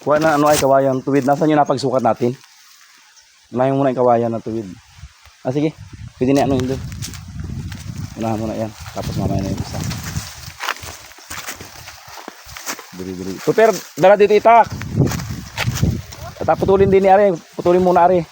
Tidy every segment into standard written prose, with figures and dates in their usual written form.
Kuha na ano ay kawayan tuwid. Nasaan yung napagsukat natin? Unahin muna yung kawayan na tuwid. Ah sige. Pwede na ano yun doon. Unahan muna yan. Tapos mamaya na yung isa. Dili. Super, dala dito itak. At putulin din ni Ari. Putulin muna Ari.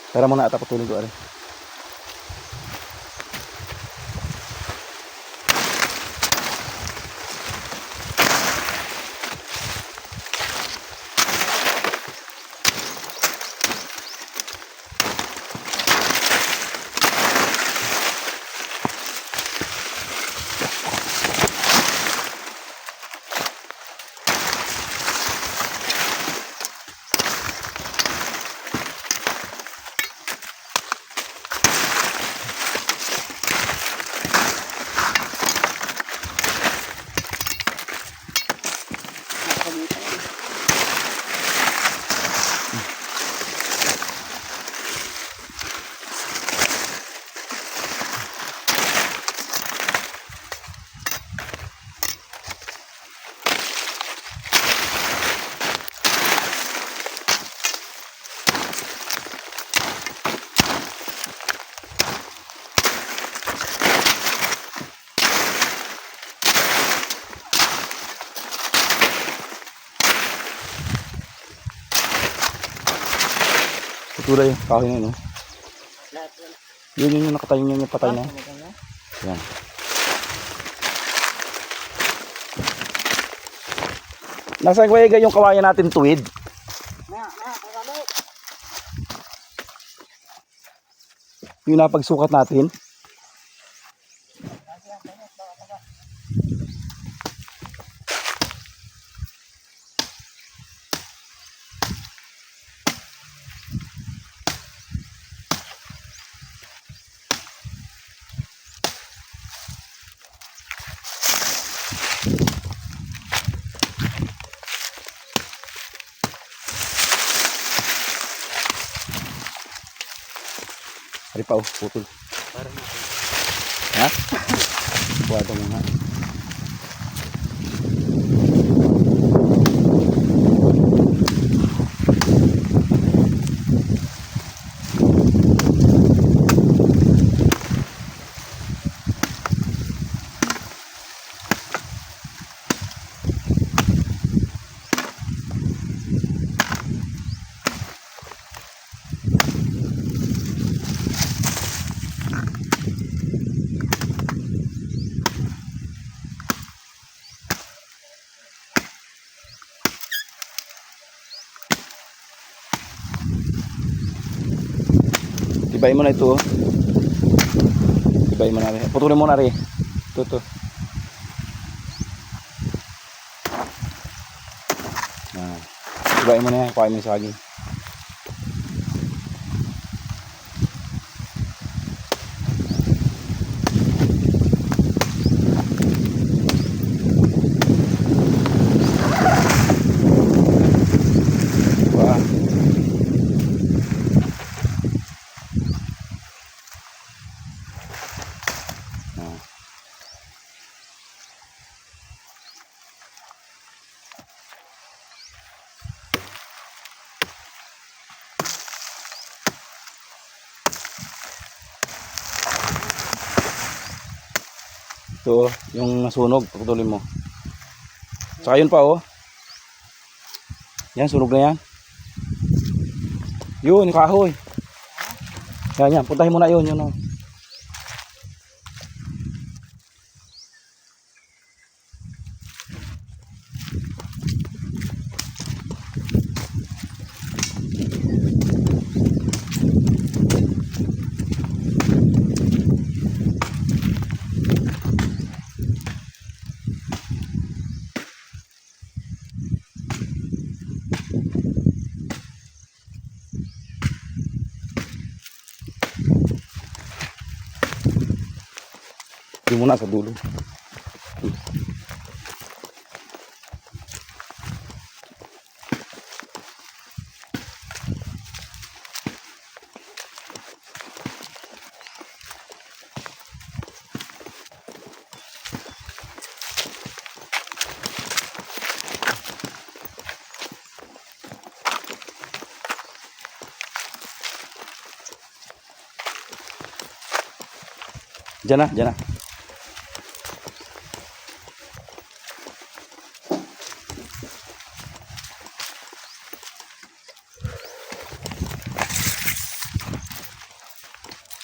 Tara muna at putulin ko Ari. Putulay yung kahoy na yun. Yun yung nakatayo niya yung patay na. Yan. Nasa guwega yung kawayan natin tuwid. Yung napagsukat natin. Hari pa putol. Ha? Buhat mo muna. Tibayin mo na ito. Tibayin mo na rin. Putulin mo na rin. Ito. Tibayin mo na yan. Kuhain mo yung saging. Ito, yung nasunog, putulin mo. Saka yun pa oh. Yan, sunog na yan. Yun, yung kahoy. Yan, puntahin mo na yun oh. Yung muna sa dulo. Diyan na, diyan na.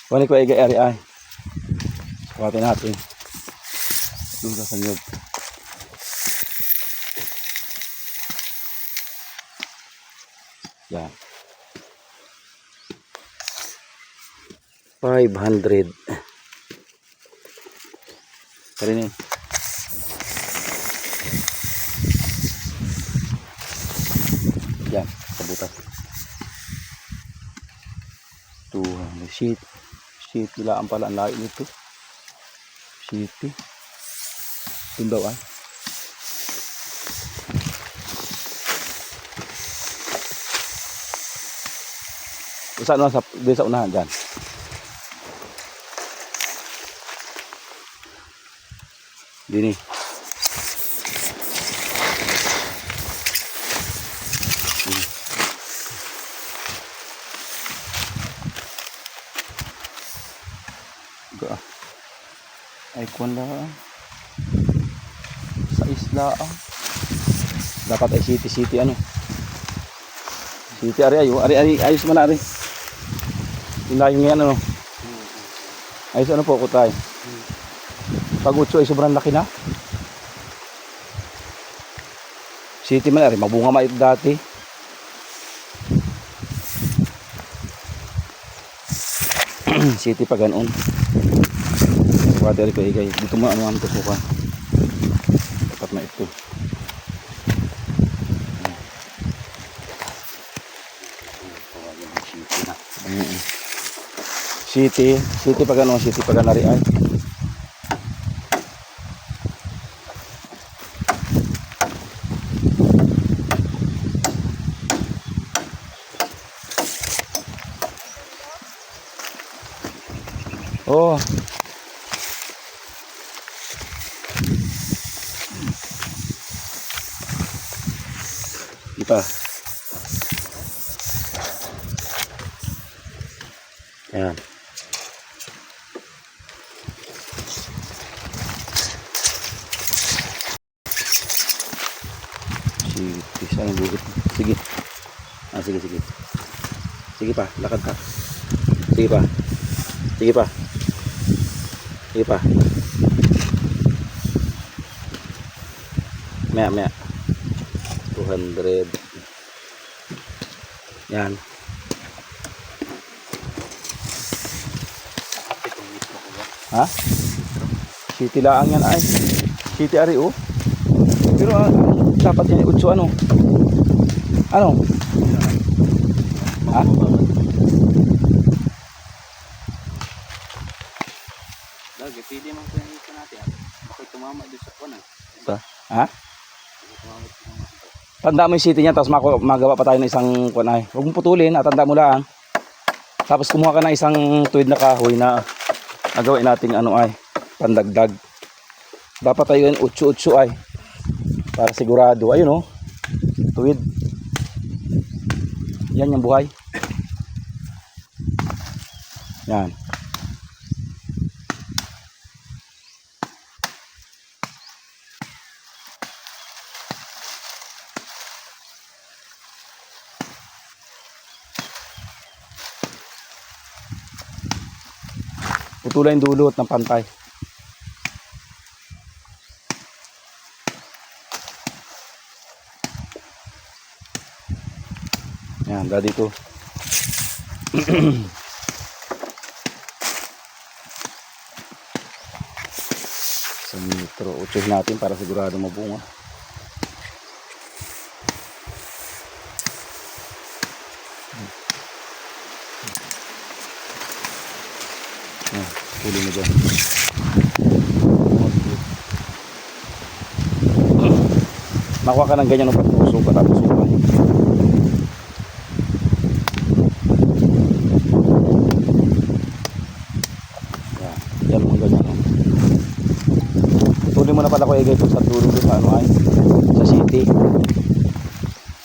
Kunin ko igay ari ay. Sukatin natin. Doon sa sanyog. Yan. 500. Karinin. Yan, kabutas. 200 sheet. Sheet, ilaan pala ang layo nito. Sheet. Doon daw ay. Saan na sa unahan dyan? Dini. Ay kuwan lang. Sa isla dapat ay city ano. City ari ayos man ari. Ilayo ngayon ano. Ayos ano po kutay. Pag utso ay sobrang laki na. City man ari mabunga mait dati. City pa ganoon. Water ko igay. Dito mo ano ang tusukan. Dapat na ito. City pa ganoon, city pa ganari ay. Oh. Ipa. Ayan. Saan ang bukit? Sige. Sige. Sige pa, lakad ka. Sige pa. Sige pa. Maya. 200. Yan. Ha? City laang yan ay. City ari oh. Pero dapat yan utso ano? Ano? Ha? Lagi, pili man ko yung ito natin. Bakit tumama doon sa kuwan? Ha? Tanda mo yung city niya, tapos magawa pa tayo ng isang kuwan ay. Huwag mong putulin, tanda mo lang. Tapos kumuha ka ng isang tuwid na kahoy na gagawin natin ano ay, pandagdag. Dapat tayo yung utso ay. Para sigurado. Ayun oh. Tuwid. Yan yung buhay. Yan. Putulay yung dulot ng pantay. Yan, dito. Sa metro, utsuhin natin para sigurado mabunga. Yan, huli mo dyan. Makuha ka ng ganyan ng pagtusok at tapos umay. Yan mo ganyan. Tuloy mo na pala ko igay sa dulo sa ano ay sa city.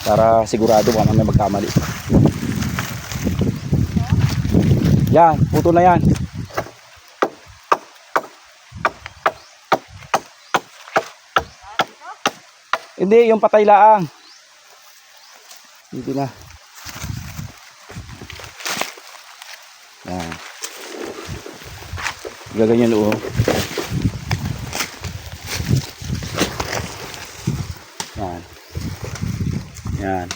Para sigurado baka may magkamali. Yan, puto na yan. Hindi, yung patay laang. Hindi na. Yan. Gaganyan o. Yan. Yan.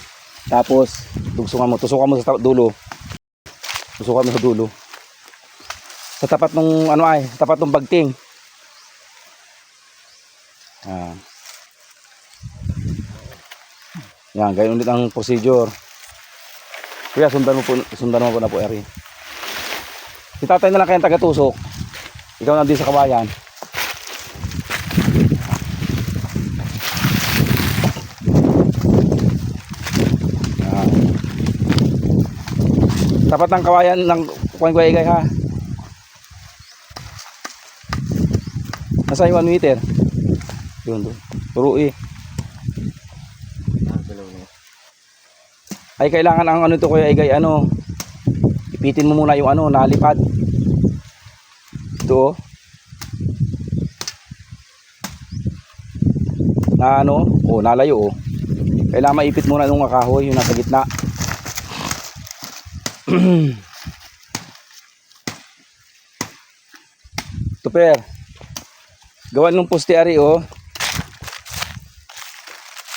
Tapos, tusukan mo sa dulo. Tusukan mo sa dulo. Sa tapat ng sa tapat ng bagting. Yan. Yan, ganyan ulit ang procedure. Kuya, sundan mo po na po, Eri. Si tatay na lang kayang taga-tusok. Ikaw na din sa kawayan. Yan. Tapat ng kawayan ng kuwan igay ha. Nasa 1 meter. Yun doon. Turui. Ay kailangan ang ano ito kuya igay ipitin mo muna yung nalipad. Ito. Na nalayo Kailangan maipit muna nung kahoy yung nasa gitna. Tuper. Gawan ng poste ari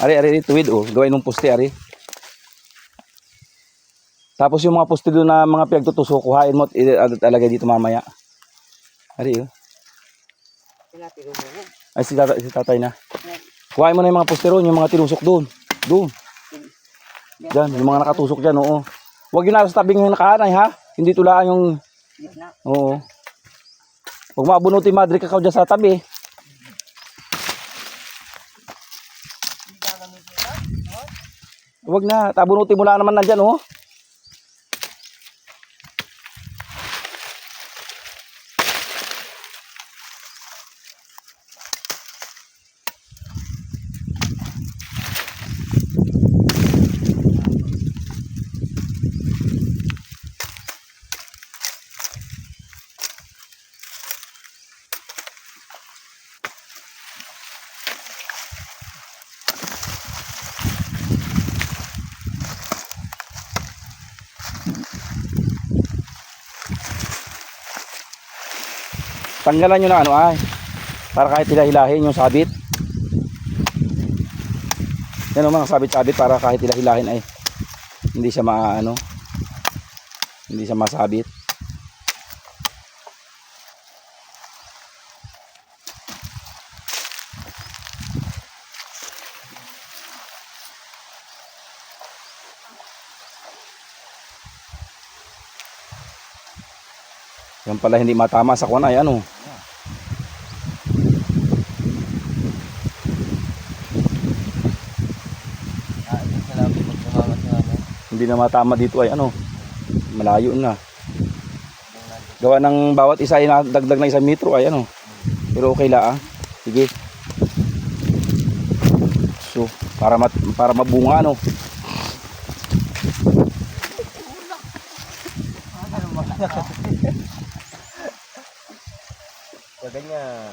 Ari tuwid gawan ng poste ari. Tapos yung mga poste doon na mga pinagtutusok, kuhain mo at alagay dito mamaya. Ari Ay si tatay na. Kuhain mo na yung mga poste roon, yung mga tinusok doon. Doon. Diyan, yung mga nakatusok dyan, Huwag yun na sa tabing yung nakaanay ha. Hindi tulaan yung... Oo. Huwag mabunutin madre kakaw dyan sa tabi. Huwag na, tabunutin mo lang naman nandyan Tanggalan nyo na para kahit hilahilahin yung sabit. Yan mga sabit-sabit para kahit hilahilahin ay hindi siya hindi siya masabit. Yan pala hindi matama sa kuwan ay Hindi na matama dito ay malayo na. Gawa ng bawat isa ay dagdag na 1 metro ay Pero okay lang Sige. So, para mabunga Ganyan.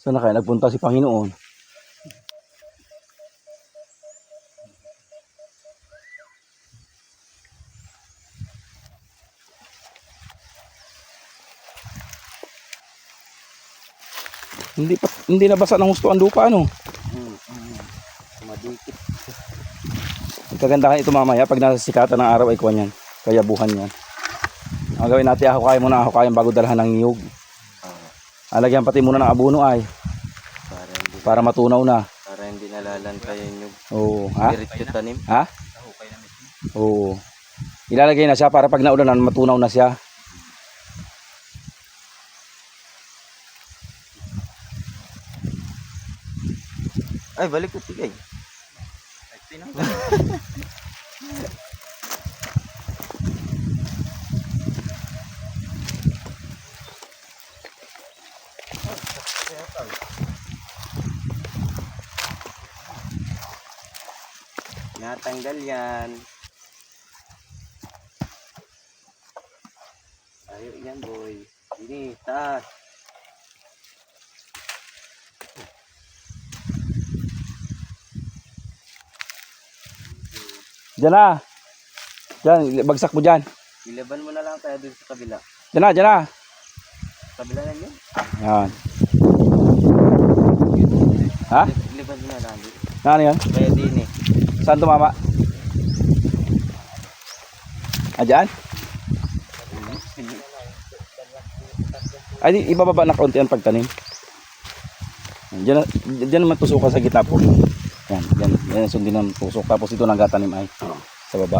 Saan na kaya nagpunta si Panginoon? Hindi nabasa ng husto ang lupa Madikit. Ang kagandahan ito mamaya pag nasa sikatan ng araw ay kuwan yan. Kaya buhan yan. Ang gawin natin ahukayan bago dalhan ng niyog. Alagyan pati muna ng abono ay. Para matunaw na. Para hindi nalalaman. Dalan kayo nyo. Oo, ha? Diretso tanim. Ha? Nahukay na mismo. Oo. Ilalagay na siya para pag naulan matunaw na siya. Ay, balik ko tigay. Ay, tinang. Natanggal yan. Ayo yan, boy. Ini, taas. Diyan na. Diyan, bagsak mo diyan. Ilaban mo na lang kaya dun sa kabila. Diyan na, diyan na. Kabila na yun. Yan. Ha? Ilaban mo na lang. Ano yan? Kaya din eh. Saan tumama? Ah, dyan? Ay, di, ibababa na kaunti ang pagtanim. Diyan, diyan naman tusukan sa gitna po. Yan, yan sundin ng tusok. Tapos ito nagtatanim ay sa baba.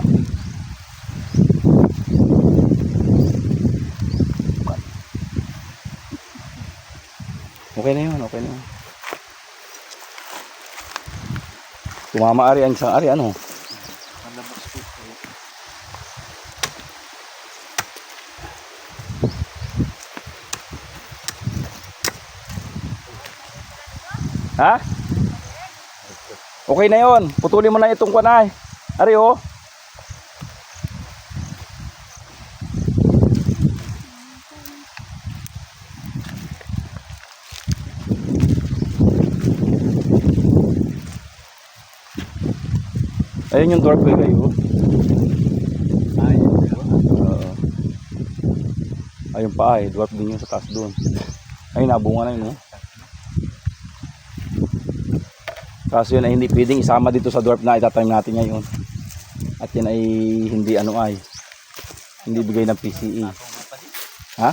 Okay na yun, okay na yun. Tumama ari ang isang ari, ano? Malabas ko. Ha? Okay na yun. Putulin mo na itong kanay. Ari, oh. Ayun yung dwarf ko kayo. Ayun pa ay, dwarf din yung sa taas doon. Ay, nabunga na yun, oh. Kaso yun ay hindi pwedeng isama dito sa dwarf na itatanim natin ngayon. At yan ay hindi ano ay, hindi bigay ng PCE. Ha?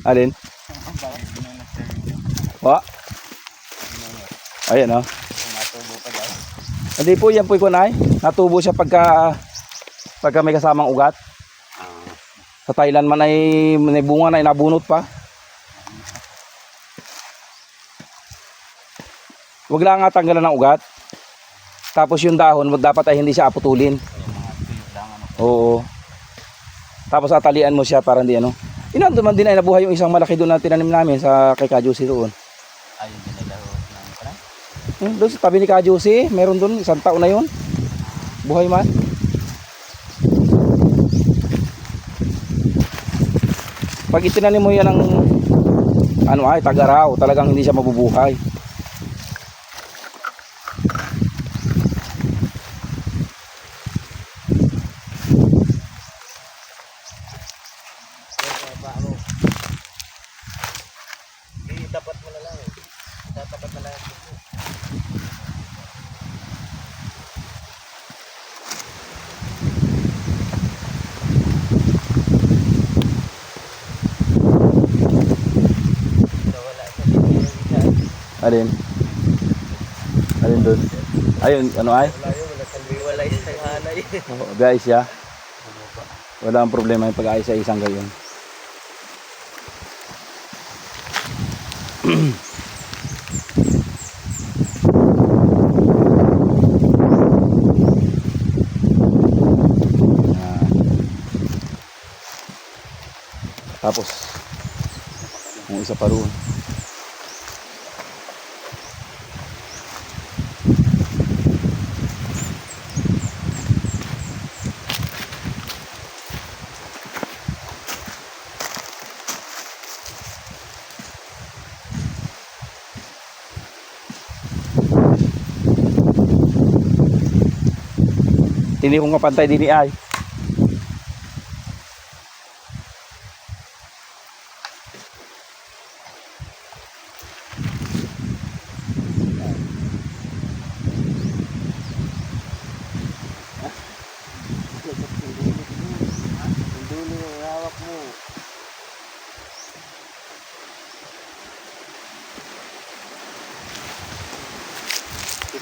Alin? Wa? Ayan, oh. Natubo pa daw. Hindi po, yan po yung kunay. Natubo siya pagka may kasamang ugat. Sa Thailand man ay may bunga na nabunot pa. Wag lang nga tanggalan ng ugat. Tapos yung dahon, dapat ay hindi siya aputulin. Oo. Tapos atalian mo siya para hindi ano. Inando man din ay nabuhay yung isang malaki doon na tinanim namin sa kay Kajusi doon. Ayun din nila ng parang. Doon sa tabi ni Kajusi, meron doon isang taon na yun. Buhay man. Pag itinanim mo yan ng ano ay tagaraw, talagang hindi siya mabubuhay. Dapat mo na lang eh. Tatapat na lang. Alin? Alin doon? Ayun, ano ay? Wala yung sa hanay. Oh, guys ya. Wala ang problema yung pag-aayos sa isang gayon. Tapos yung isa pa roon. Hindi kong kapantay din ay.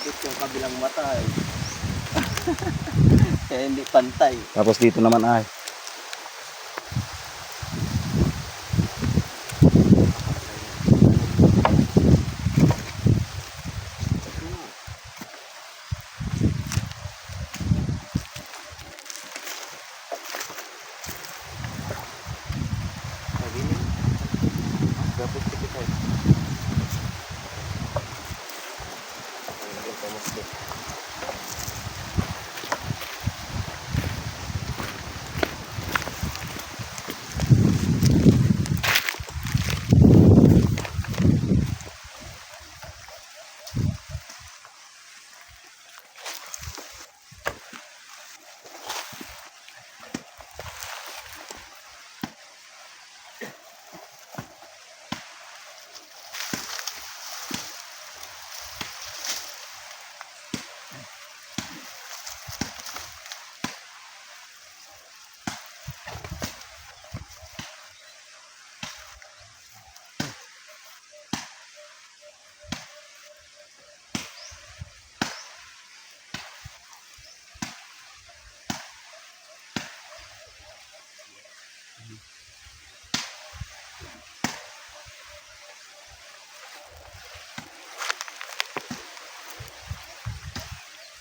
malupit yung kabilang mata eh. Kaya hindi pantay. Tapos dito naman ay. Sabi niya, dapat kita tayo.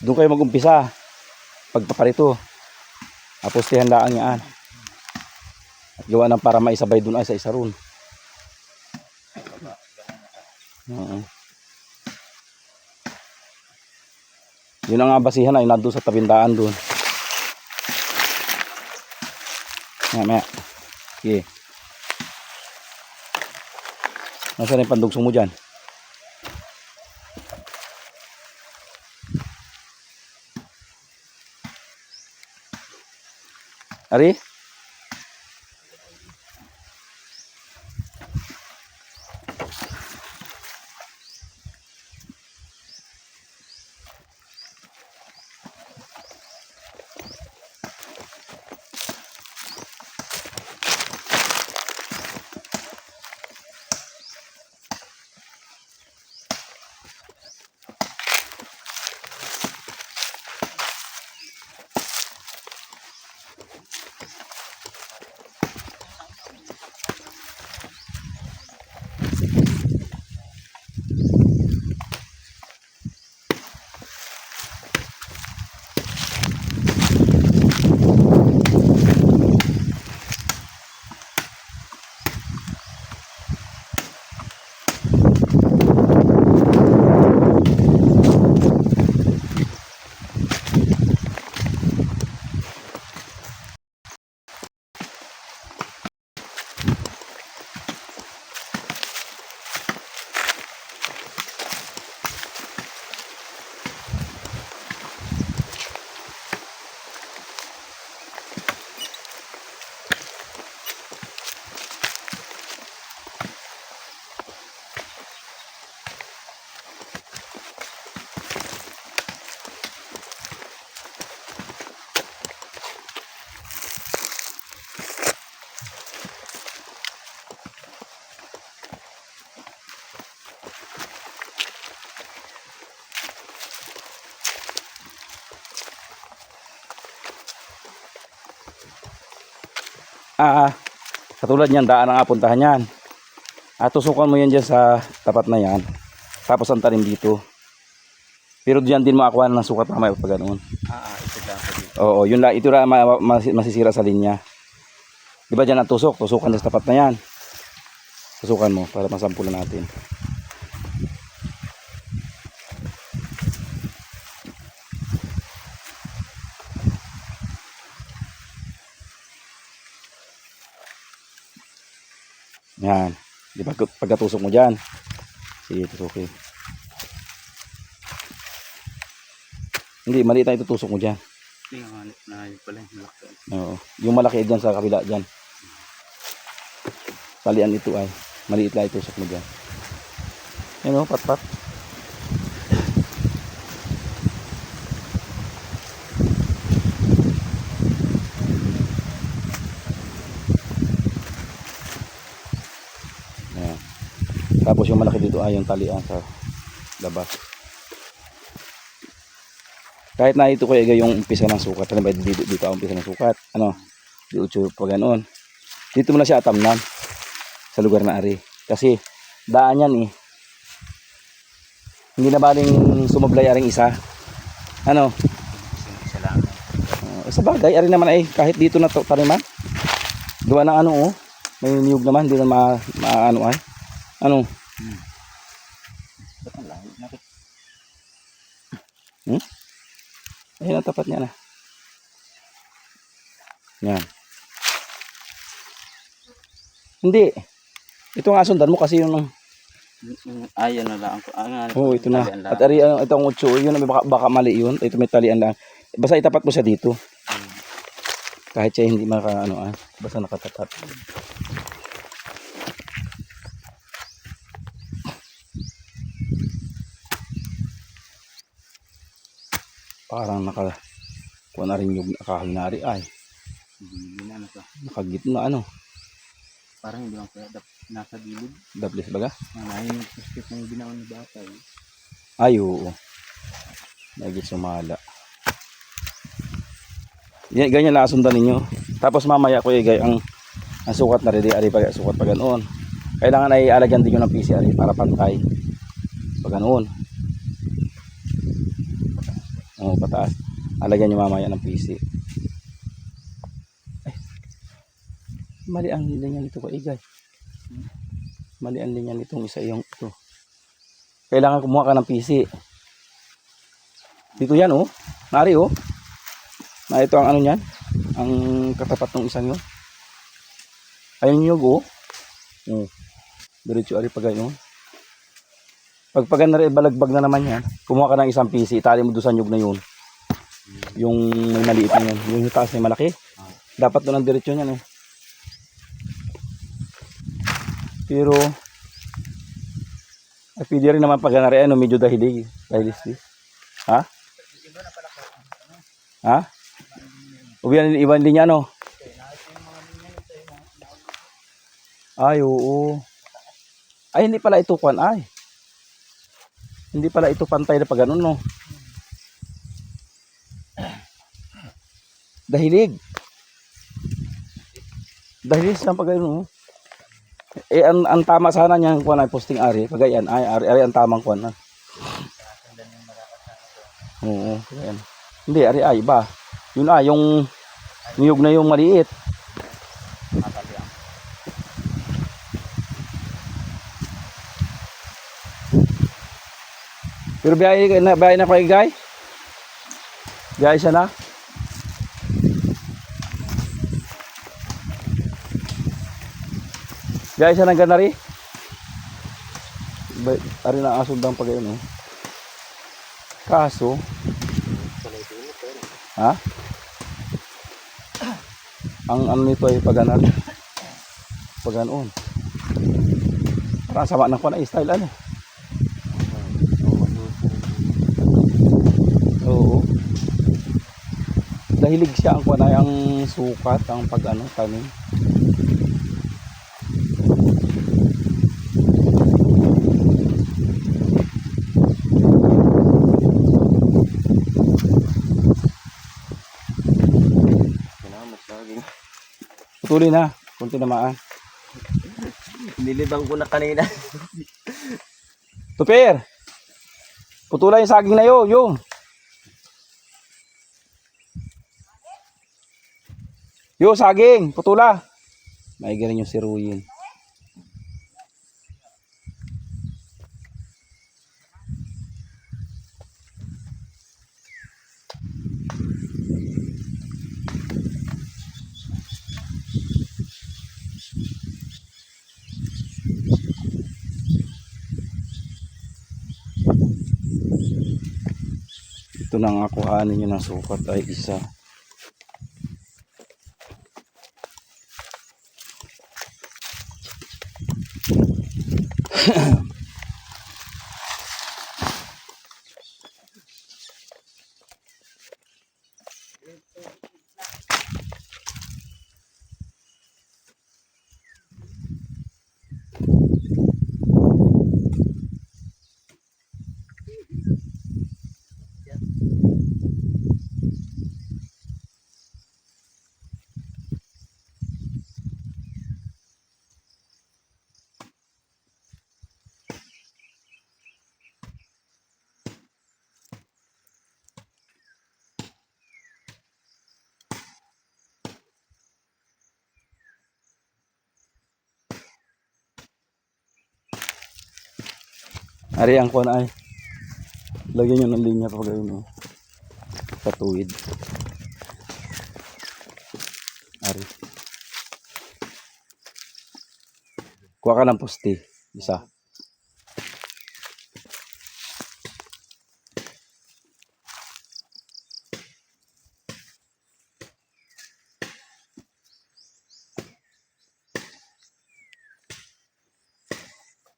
Doon kayo mag-umpisa. Pagpaparito. Tapos tihandaan yan. At gawa ng para maisabay doon ay sa isa ron. Oo. Yun ang basihan ay nandun sa tabindaan doon. Maya. Okay. Nasaan yung pandugsong mo dyan? Ari? Katulad niyan, daan ang apuntahan yan. Tusukan mo yan dyan sa tapat na yan. Tapos ang tanim dito. Pero diyan din makakuha ng sukat mamaya pag ganoon. Ito dapat dito. Oo, yun lang. Ito lang masisira sa linya. Di ba dyan ang tusok? Tusukan dyan sa tapat na yan. Tusukan mo para masampulan natin. Yan. Di ba pagkatusok mo dyan? Sige, tusukin. Hindi, maliit na itutusok mo dyan. Hindi nga na yun pala yung malaki. Oo. Yung malaki dyan sa kabila dyan. Talian ito ay. Maliit lang itusok mo dyan. Yan o, pat-pat. Yan. Tapos yung malaki dito ay yung talian sa labas. Kahit na ito kuya Igay yung umpisa ng sukat. Alam ba, dito ang umpisa ng sukat. Ano? Di 8 pa ganoon. Dito mo na siya atamnan. Sa lugar na ari. Kasi daan yan eh. Hindi na baling sumablay aring isa. Ano? Isa lang. Sa bagay, ari naman ay kahit dito na taniman. Gawa ng ano oh. May niyog naman, hindi na ano ay. Ano? Ba't ang lahat? Nakit. Ayun ang tapat niya na. Yan. Hindi. Ito nga sundan mo kasi yung Ayan na lang. oh, ito na. At ari itong 8, yun baka mali yun. Ito may talian lang. Basta itapat mo siya dito. Kahit siya hindi ano basta nakatapat. Parang kuha na rin yung nakahinari ay. Hindi na ano to. Nakagitna ano. Parang hindi lang kaya nasa gilid. Dablis baga? Yung puspit ng ginaon ni bata eh. Ay oo. Nagit sumala. Yan, ganyan lang asundan ninyo. Tapos mamaya ko igay ang sukat na rin. Ari pag sukat pa ganoon. Kailangan ay alagyan din nyo ng PCR para pantay. Pag ganoon. Oo, pataas. Alagyan nyo mamaya ng PC. Ay. Mali ang linya nito ko igay. Mali ang linya nitong isa yung ito. Kailangan kumuha ka ng PC. Dito yan oh. Nari oh. Na ito ang ano niyan. Ang katapat ng isang yun. Ayun yung oh. Oh. Diretso ari pag ganyan. Pagpagan na rin, balagbag na naman yan. Kumuha ka ng isang PC, itali mo doon sa nyug na yun. Yung may maliit na yun. Yung taas na malaki. Dapat doon ang diretsyo niyan eh. Pero, pwede rin naman pag na rin, ano, medyo dahilig. Dahilis. Ha? Ha? Ubiyan ibang linya, no? Ay, oo. Ay, hindi pala ito kwan, ay. Hindi pala ito pantay na pag ganun, no? Dahilig. Dahilis lang pag ganun, no? Eh, ang tama sana niyan kung ay posting ari. Pag yan, ay, ari ang tamang kwan, na. Oo, yan. Hindi, ari ay, iba. Yun yung niyog na yung maliit. Pero biyahe na ko igay. Biyahe siya na. Biyahe siya ng ganari. Ari na asundang pag yun. Kaso. Ha? Ang ano nito ay paganan. Paganoon. Parang sama ng kwan ay style ano. Oo. Dahilig siya ang kwan ay ang sukat, ang pag-ano, tanim. Putulin na, kunti namaan. Nilibang ko na kanina. Tupir! Putulan yung saging na yun, yung. Yo, saging, putula. Maigarin yung siruyin. Ito na nga kuhanin nyo ng sukat ay isa. Ari ang kuan ay. Lagyan nyo ng linya pa gawin mo. Sa tuwid. Ari. Kuha ka ng poste. Isa.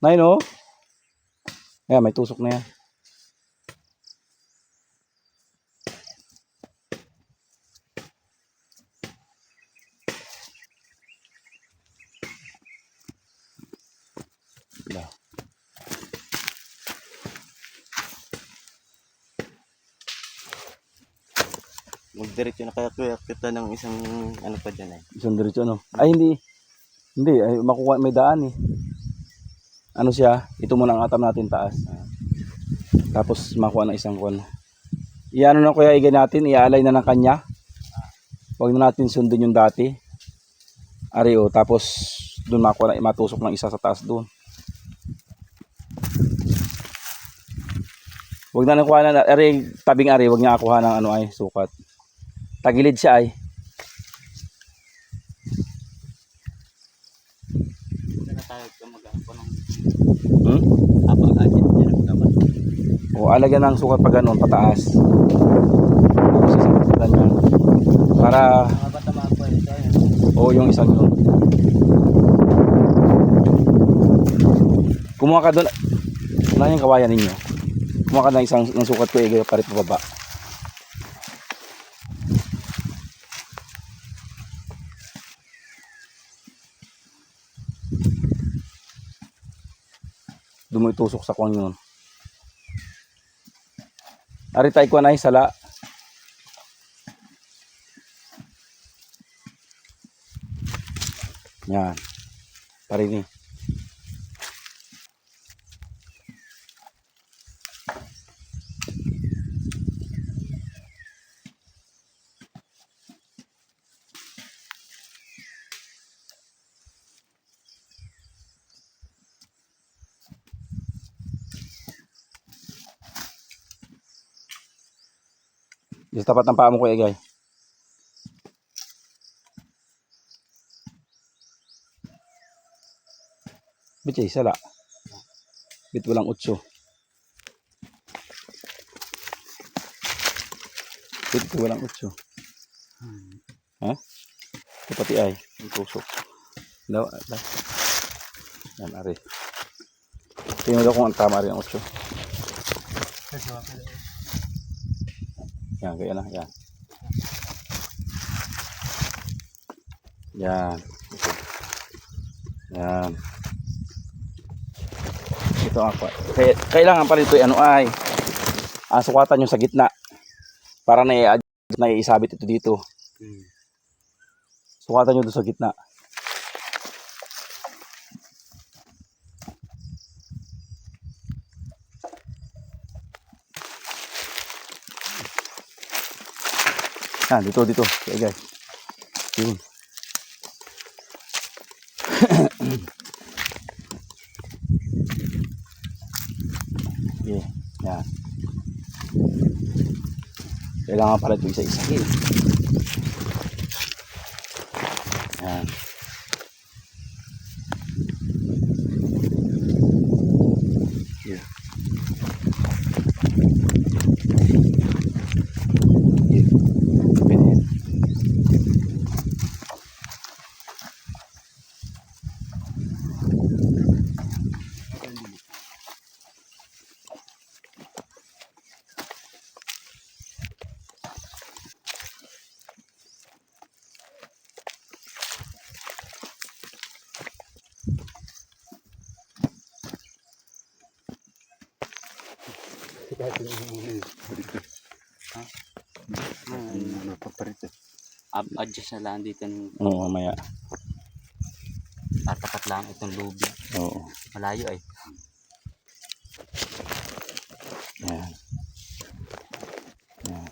Nay no? Ayan, may tusok na yan. Wala. Magdiretso na kaya kuya kita ng isang ano pa dyan eh. Isang diretso ano? Ay hindi. Hindi, ay makuha may daan eh. Ano siya? Ito muna ang atam natin taas. Tapos makuha ng isang kuwan. Iano na kuya igay natin, iaalay na ng kanya. Huwag na natin sundin yung dati. Ari o, tapos doon makuha na matusok ng isa sa taas doon. Huwag na nakuha na, ari, tabing ari, huwag niya akuha ng ano ay sukat. Tagilid siya ay. Hindi na tayo gumagawa ng Hmm? apag-agit dyan ang gawa. O alagyan ng sukat pa ganun, pataas. Tapos isang ganyan. Para, Mga bata po ito yun. o yung isang yun. Kumuha ka doon. Ano yung kawayan ninyo? Kumuha ka ng isang ng sukat ko, igay pa rin pababa. Doon mo itusok sa kuwan yun. Ari tayo kuwan ay sala. Yan. Parini. Sa tapat ng paa mo kuya Igay. Bitchay, sala. Bit walang utso. Bit walang utso. Ha? Ito pati ay. Ang tusok. Daw. Yan, ari. Tingnan daw kung ang tama rin ang utso. Yan, kaya na. Yan. Yan. Ito. Yan. Ito ang kailangan pa rin ito ano ay sukatan yung sa gitna para naiisabit ito dito. Sukatan nyo doon sa gitna. Dito. Okay, guys. Yun. Okay. Yan. Kailangan pala ito isa-isa. Yan. Yeah. Adjust na lang dito ng Oo, mamaya. tatapat lang itong lubid. Oo. Malayo ay. Yan. Yan.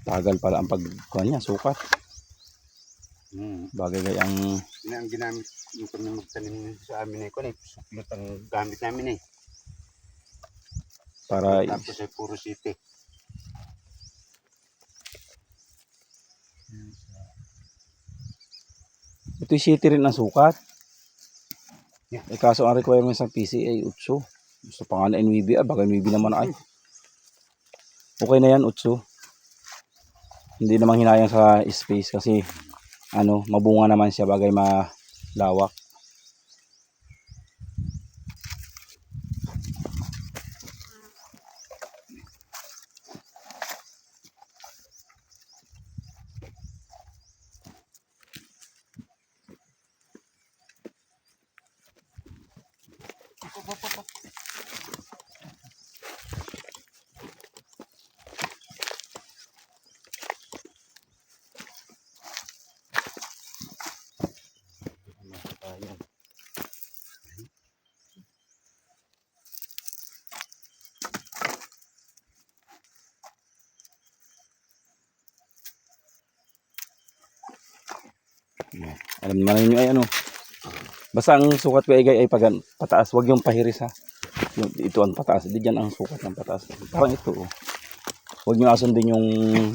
Tagal pala ang pagkuhan niya, sukat. Bagay ang Yan ang ginamit yung kami magtanim sa amin ko eh. Suklot ang gamit namin eh. para Tapos ay puro site. ito'y city rin ang sukat. Yeah. Kaso ang requirements ng PCA 8. Gusto pa nga na NVB, baka NVB naman ay. Okay na yan 8. Hindi naman hinayang sa space kasi mabunga naman siya bagay malawak. Alam naman ninyo ay basta ang sukat ko ay pataas, wag yung pahiris ha. Ito ang pataas, di dyan ang sukat ng pataas. Parang ito Huwag nyo asundin yung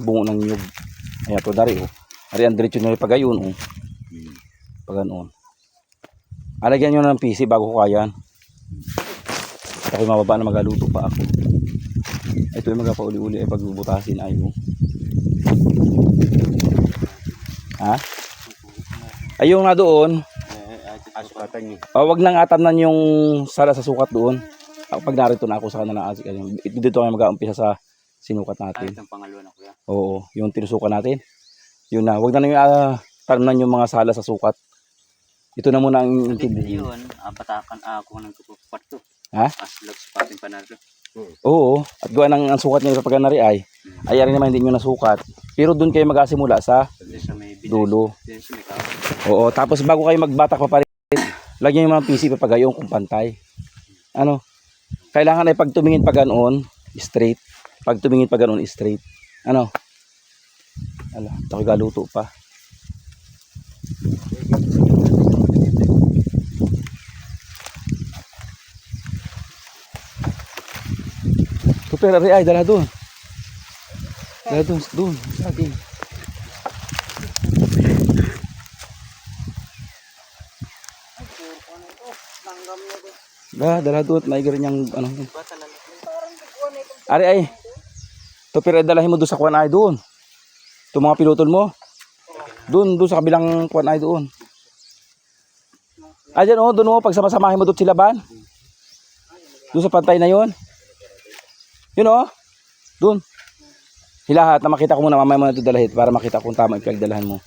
bungo ng nyug. Ayan to dari Ari ang diretso nyo pagayon Paganoon. Alagyan nyo na ng PC bago ko kayan. Ako'y mababa na magaluto pa ako. Ito yung magapauli-uli ay pagbubutasin ay Ha? Ay yung na doon. Asukatan niyo. Wag nang atamnan yung sala sa sukat doon. Pag narito na ako sa kanila dito kayo mag-uumpisa sa sinukat natin. Itong pangalawa na kuya. Oo, yung tinusukan natin. Yun na, wag na nang tanamnan yung mga sala sa sukat. Ito na muna ang intindihin. Yun, patakan ako ng kwarto. Ha? Aslog sa pating panalo. Oo, at gawa ng ang sukat niya pag nari ay rin naman hindi nyo nasukat. Pero doon kayo mag-asimula sa Sa may dulo. Diyan sa may kahoy. Oo, tapos bago kayo magbatak pa pa rin, lagyan yung mga PC papagayon kung pantay. Kailangan ay pag tumingin pa ganoon, straight. Pag tumingin pa ganoon, straight. Ito galuto pa. Super ay dala doon. Dala doon, sa akin. Dala doon, may ganyan Ari ay. Super dalahin mo doon sa kuwan ay doon. Itong mga pilotol mo. Doon sa kabilang kuwan ay doon. Diyan doon pagsama-samahin mo doon sila ban. Doon sa pantay na yon. Yun doon. Hilahat na makita ko muna mamaya mo na ito dalahit para makita kung tama ipagdalahan mo.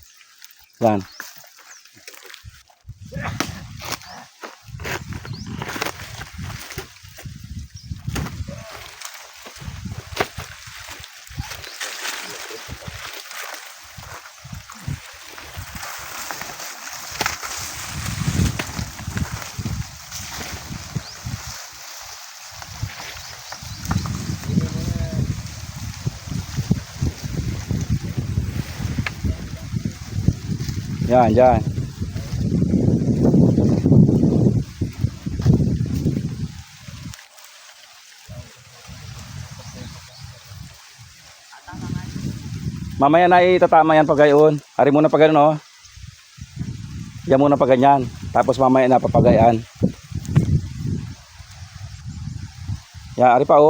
Yan. Yan, dyan. Mamaya na itatama yan pag gayon. Hari muna pag gano'n Yan muna pag ganyan. Tapos mamaya na papagayan. Yan, hari pa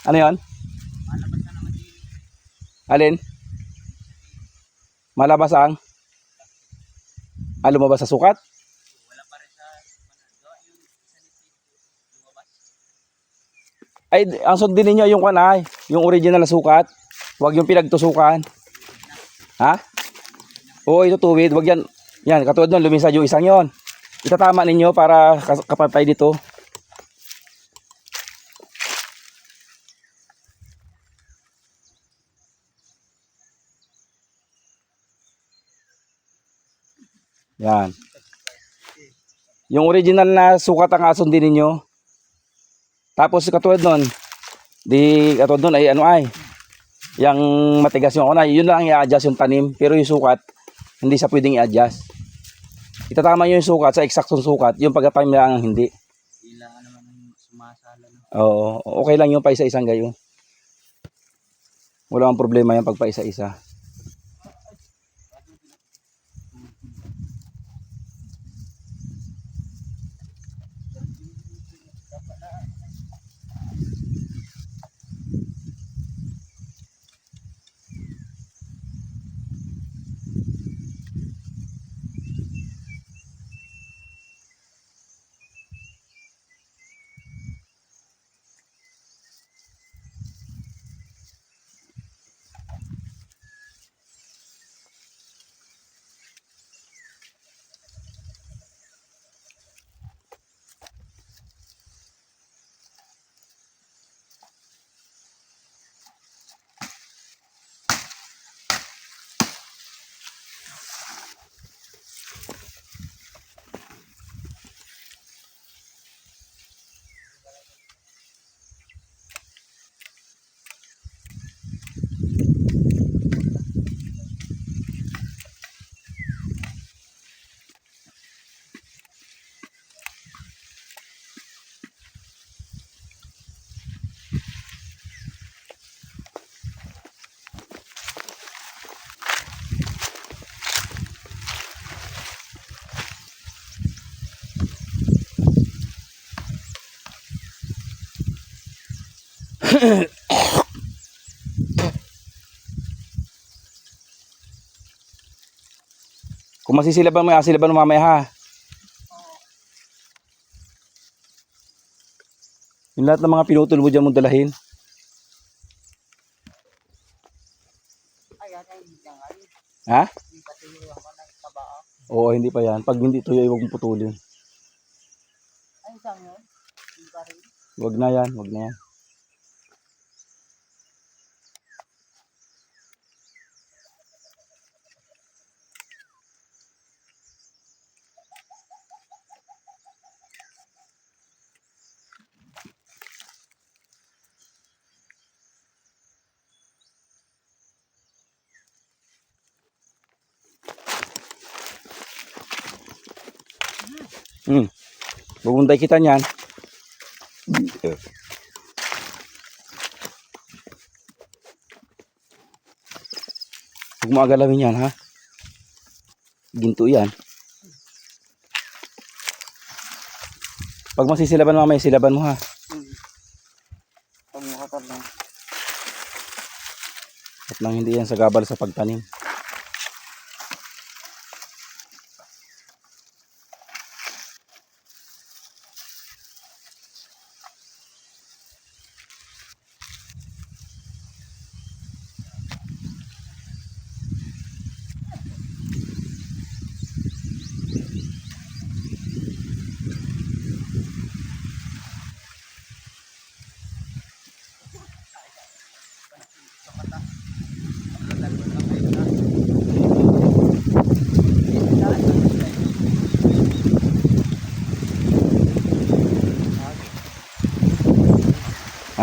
Ano yan? Alin? Malabas ang? Lumabas sa sukat? Wala pa rin sa Ay, ang sundin ninyo yung kanay, yung original na sukat. Huwag yung pinagtusukan. Ha? Oo, ito tuwid. Huwag yan. Yan, katulad nun, lumisad yung isang yon. Itatama ninyo para kapantay dito. Yan. Yung original na sukat ang asundin ninyo. Tapos katulad nun, katulad nun ay ano ay, yung matigas yung kanay, yun lang i-adjust yung tanim. Pero yung sukat, hindi siya pwedeng i-adjust. Itatama nyo yung sukat sa eksaktong sukat, yung pagkatanim lang hindi. Kailangan naman ng sumasala. No? Oo, okay lang yung pa isa-isang gayon. Wala kang problema yung pagpa isa-isa. Kung masisilaban mo, asilaban mo mamaya ha. Yung lahat ng mga pinutol mo dyan mong dalahin. Ha? Oo, hindi pa yan. Pag hindi tuyo, huwag mong putulin. Huwag na yan, huwag na yan. Bubuntay kita niyan. Huwag mo agalawin yan ha. Ginto yan. Pag masisilaban mamaya, silaban mo ha. Pagmukatan lang. At nang hindi yan sagabal sa pagtanim.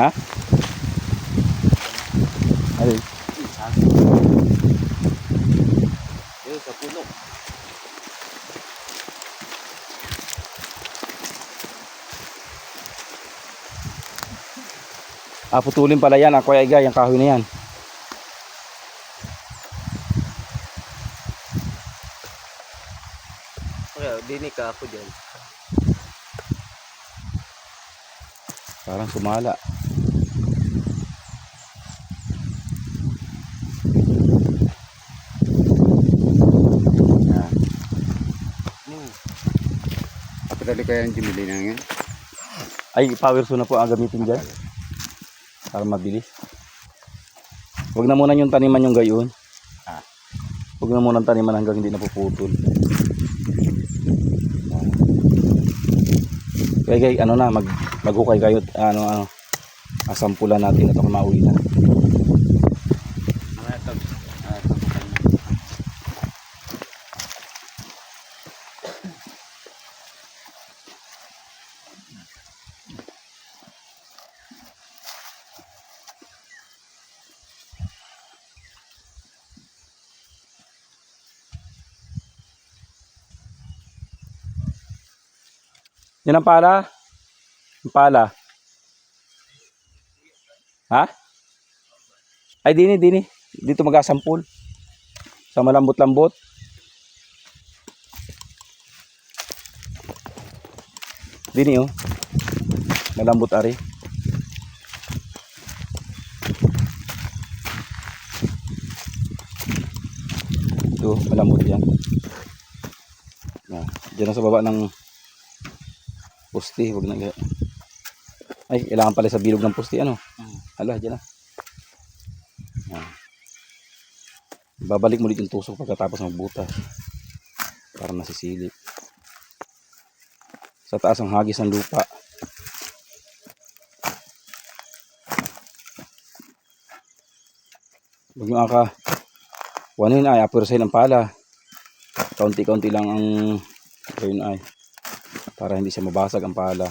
Ha? Ay, Yun, sa puno. putulin pala yan, Kuya Igay, yung kahoy na yan. Kaya, dinig ka ako dyan. Parang sumala. Kapitali kaya yung jimili na yan. Ay, power saw na po ang gamitin dyan. Para mabilis. Huwag na muna yung taniman yung gayon. Huwag na muna taniman hanggang hindi napuputol. Kaya ano na, maghukay kayo, asampulan natin ito kung mauwi na. Mga ito. Yan ang pala. Ang pala. Ha? Ay, dini. Dito mag-asampul. Sa malambot-lambot. Dini oh. Malambot ari. Ito, malambot yan. Diyan na sa baba ng poste, wag na. Ay, kailangan pala sa bilog ng poste, ano? Hala, diyan na. Babalik mo ulit yung tusok pagkatapos magbutas para nasisilip. Sa taas ang hagis ng lupa. Huwag nyo kuhanin ay apursahin ang pala. Kaunti-kaunti lang ang yun ay para hindi siya mabasag ang pala.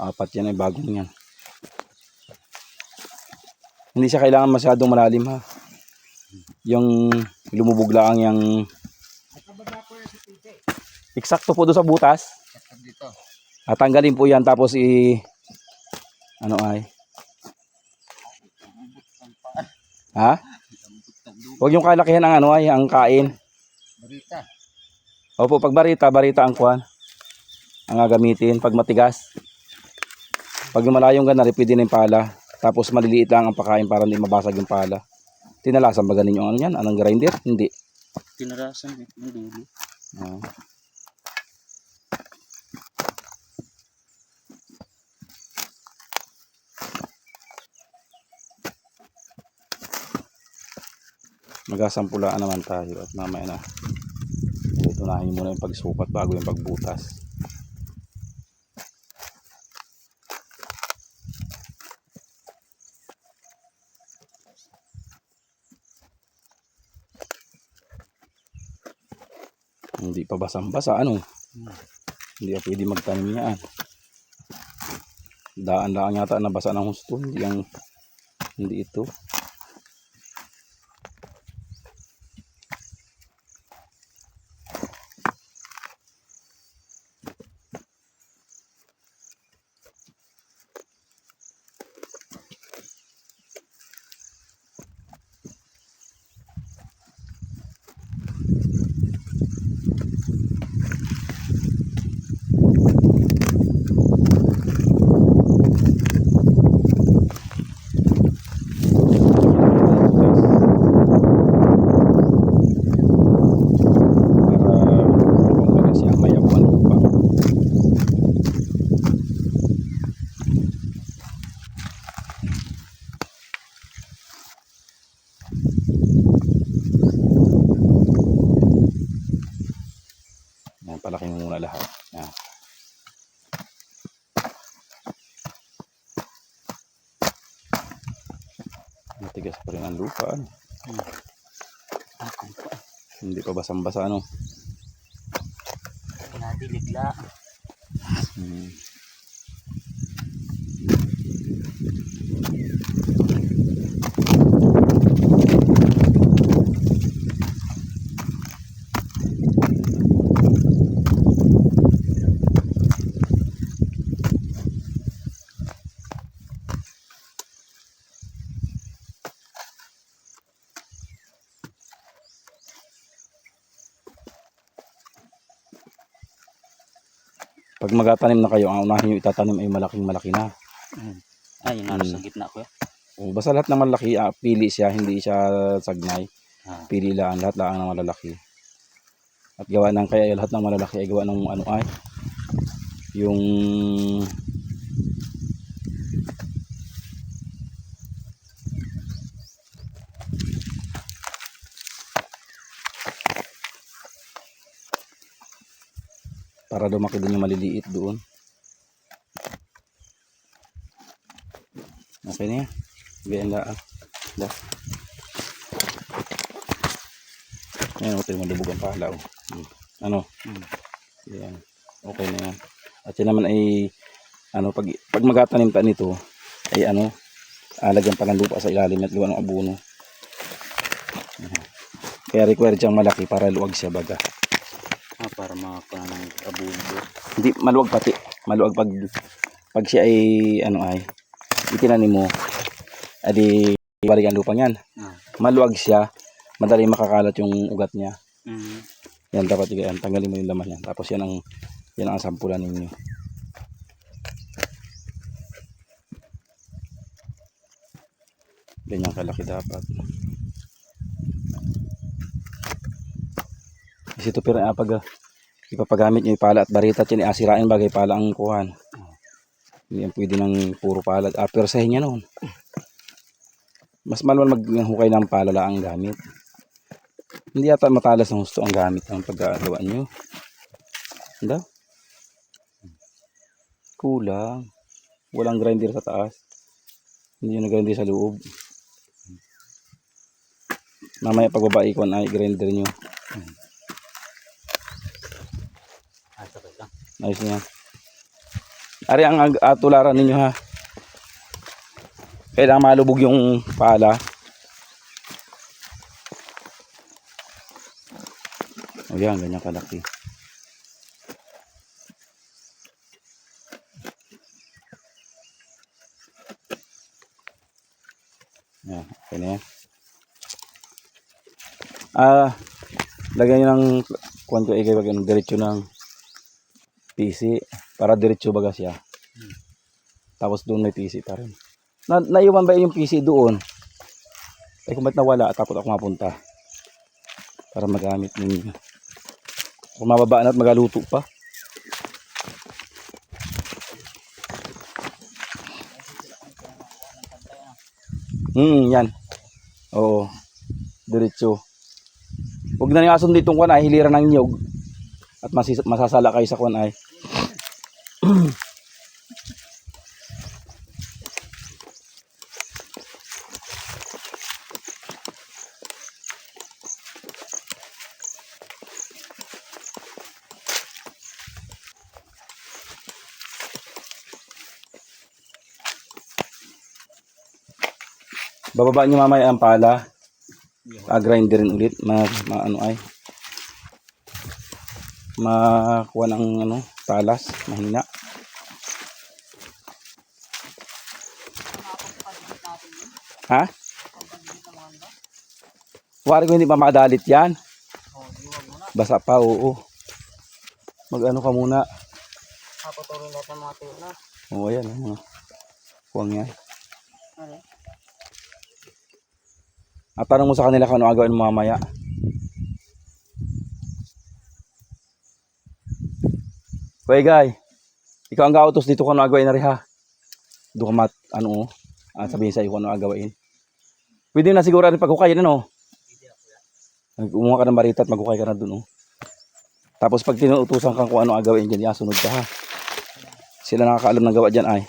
4 yan ay bagong yan. Hindi siya kailangan masyadong malalim ha. Yung lumubog lang yung eksakto po doon sa butas. At tanggalin po yan tapos ano ay ha? Huwag yung kalakihan ang ano ay ang kain. Barita. Opo, pag barita ang kuhan. Ang gagamitin pag matigas. Pag yung malayong ganari, pwede na yung pala. Tapos maliliit lang ang pakain para hindi mabasag yung pala. Tinalasan ba ganin yung ano yan? Anong grinder? Hindi. Tinarasan yung dulo. Magasampulaan naman tayo at mamaya na. Tunahin muna yung pagsukat bago yung pagbutas. Hindi pa basang-basa ano. Hindi pa pwede magtanim yan. Daan lang yata nabasa ng husto, hindi ito. Palaki mo muna lahat. Yan. Matigas pa rin ang lupa. Ano? Hindi pa basang-basa ano. Pinadiligla. Pag magatanim na kayo, ang unahin nyo itatanim ay malaki na. Ay, yung nasa sa gitna ko. O, basta lahat ng malaki, pili siya, hindi siya sagnay. Pili lang, lahat lang ng malalaki. At gawa ng kaya lahat ng malalaki ay gawa ng ano ay yung Para lumaki din yung maliliit doon. Okay na yan. Ganyan lang. Da. Ayan, ito yung malubog ang pala. Oh. Ano? Yan. Okay na yan. At yan naman ay ano, pag magatanim ka nito ay ano, alagyan pa ng lupa sa ilalim at gawa ng abono. Kaya required siyang malaki para luwag siya baga. Para makakuha ng abubo. Hindi maluwag pati. Maluwag pag siya ay ano ay itinanim mo. Adi balik ang lupang yan. Maluwag siya, madali makakalat yung ugat niya. Yan dapat yan, tanggalin mo yung laman yan. Tapos yan ang sampulan ninyo. Ganyan kalaki dapat. Kasi ito pero pag ipapagamit nyo yung pala at barita at yan asirain bagay pala ang kuhan. Hindi yan pwede ng puro pala. Persahin niya noon. Mas maluwal maghukay ng palala ang gamit. Hindi yata matalas ng gusto ang gamit ng paggagawa nyo. Handa? Kulang. Walang grinder sa taas. Hindi yun na-grinder sa loob. Mamaya pagbabai ko na i-grinder nyo. Ayos na yan. Ari ang tularan ninyo ha. Kailangan malubog yung pala. O yan, ganyan kalaki. Yan, okay na yan. Lagyan nyo ng kwanto ikay wag diretso ng PC para diretso baga siya. Tapos doon may PC pa rin. Naiwan ba yung PC doon? Ay kung ba't nawala, takot ako mapunta. Para magamit ninyo. Kung mababaan at magaluto pa. Yan. Oo. Diretso. Huwag na niyason ditong kwan ay hiliran ng nyog. At masasala kayo sa kwan ay. Bababa niyo mamaya ang pala. Grinder rin ulit. Ano ay. Makuha ng ano, talas. Mahina. Ha? Wari ko hindi pa makadalit yan. Basa pa, oo. Mag-ano ka muna. Paputuloy lahat ng mga tuyo na. Oo, yan. Kuwang yan. At tanong mo sa kanila kung ano agawin mo mamaya. Kuya Guy, ikaw ang gautos dito kung ano agawin na rin ha. Doon ka sabihin sa iyo kung ano agawin. Pwede na siguro rin paghukayin ano. Umuha ka ng barita at maghukay ka na doon. Tapos pag tinuutusan kang kung ano agawin dyan, sunod ka ha. Sila nakakaalam ng gawa dyan ay.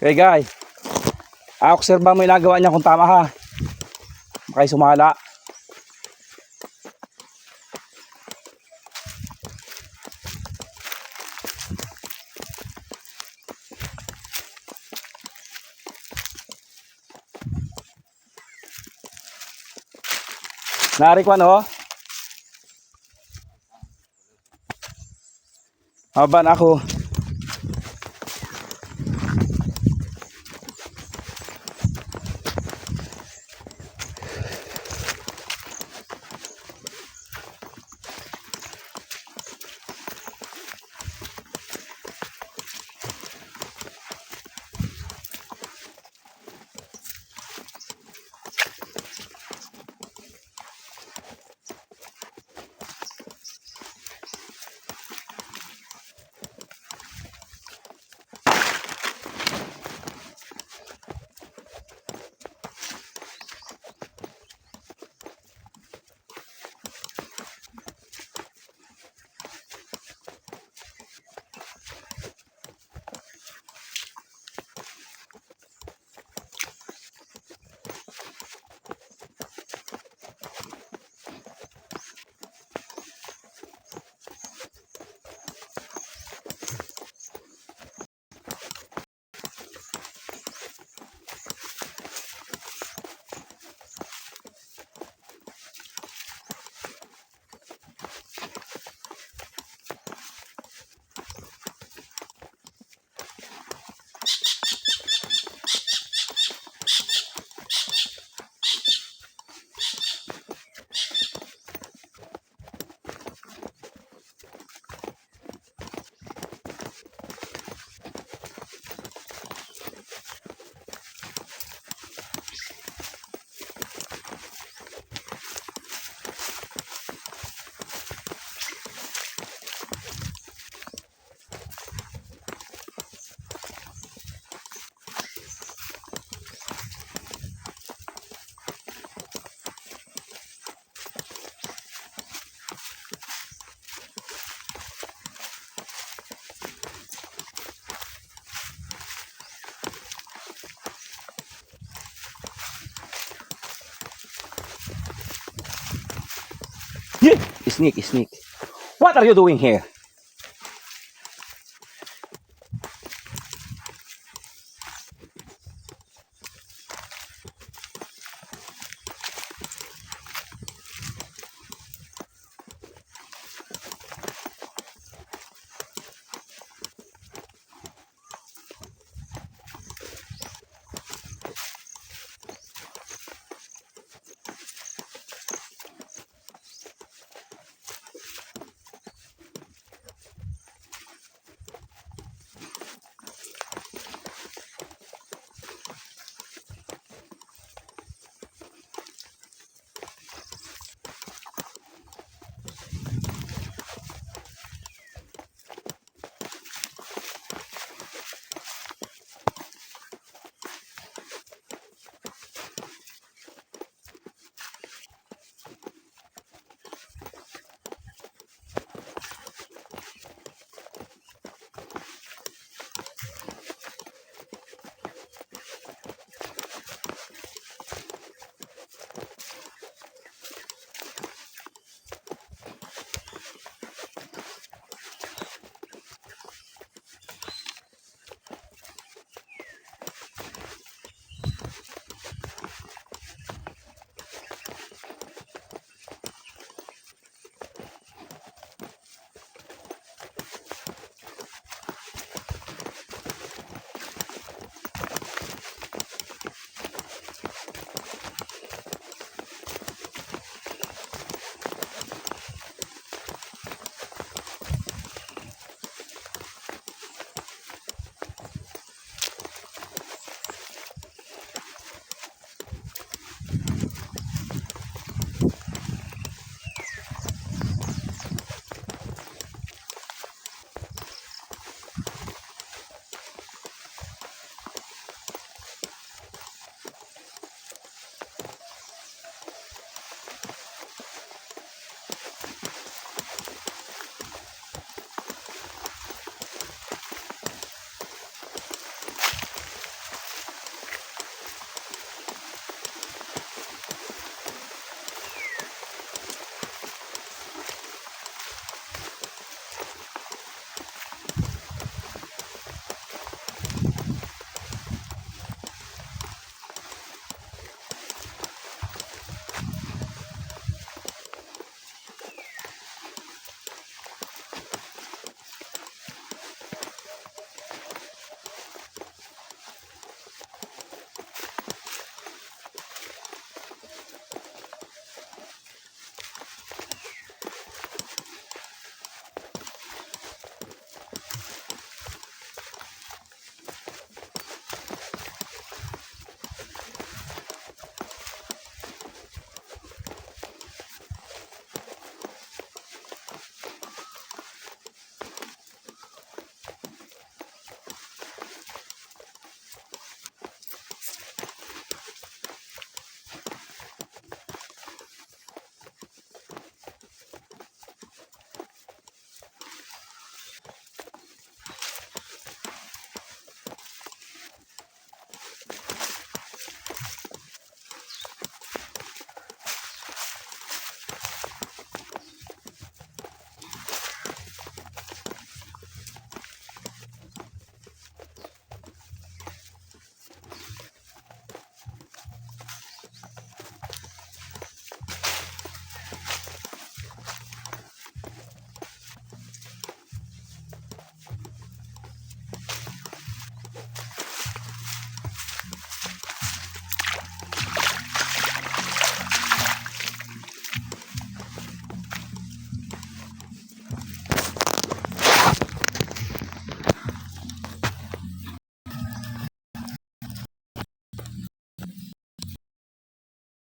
Okay guys, obserba mo yung nagawa niya kung tama ha. Makay sumala. Nari ko ano? Haban ako. Yeah, sneak, sneak. What are you doing here?